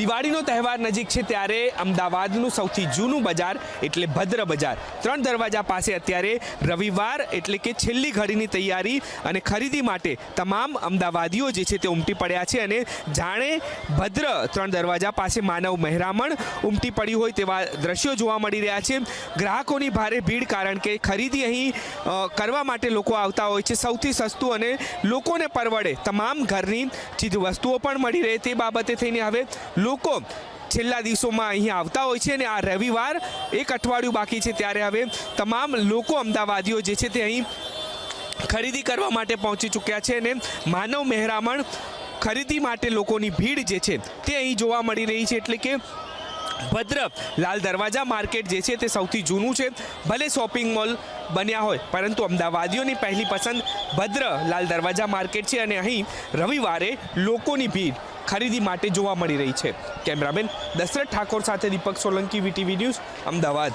દિવાળીનો તહેવાર નજીક છે ત્યારે અમદાવાદનું સૌથી જૂનું બજાર એટલે ભદ્ર બજાર ત્રણ દરવાજા પાસે અત્યારે રવિવાર એટલે કે છેલ્લી ઘડીની તૈયારી અને ખરીદી માટે તમામ અમદાવાદીઓ જે છે તે ઉમટી પડ્યા છે અને જાણે ભદ્ર ત્રણ દરવાજા પાસે માનવ મહેરામણ ઉમટી પડી હોય તેવા દ્રશ્યો જોવા મળી રહ્યા છે। ગ્રાહકોની ભારે ભીડ કારણ કે ખરીદી અહીં કરવા માટે લોકો આવતા હોય છે। સૌથી સસ્તું અને લોકોને પરવડે તમામ ઘરની ચીજ વસ્તુઓ પણ મળી રહે તે બાબતે થઈને હવે લોકો છેલ્લા દિવસોમાં અહીં આવતા હોય છે અને આ રવિવાર એક અઠવાડિયું બાકી છે ત્યારે હવે તમામ લોકો અમદાવાદીઓ જે છે તે અહીં ખરીદી કરવા માટે પહોંચી ચૂક્યા છે અને માનવ મહેરામણ ખરીદી માટે લોકોની ભીડ જે છે તે અહીં જોવા મળી રહી છે। એટલે કે ભદ્ર લાલ દરવાજા માર્કેટ જે છે તે સૌથી જૂનું છે। ભલે શોપિંગ મોલ બન્યા હોય પરંતુ અમદાવાદીઓની પહેલી પસંદ ભદ્ર લાલ દરવાજા માર્કેટ છે અને અહીં રવિવારે લોકોની ભીડ ખરીદી માટે જોવા મળી રહી છે। કેમેરામેન દશરથ ઠાકોર સાથે દીપક સોલંકી, વીટીવી ન્યૂઝ, અમદાવાદ।